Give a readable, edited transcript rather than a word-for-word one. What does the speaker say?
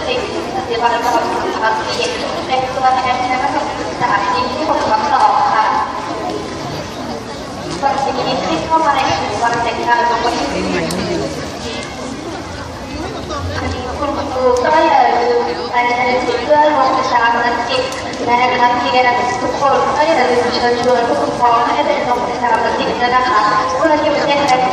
สิ่งที่เราต้องทำที่ในตัวแทนนะคะสถานที่ที่ผมรับรองค่ะวันนี้ที่เข้ามาในวันแต่งงานของวันที่คุณครูก็อย่าลืมในเพื่อลงประชามติและนักเรียนทุกคนก็อย่าลืมเชิญชวนผู้ปกครองให้ได้ลงประชามตินะคะเพื่อที่ประเทศไทย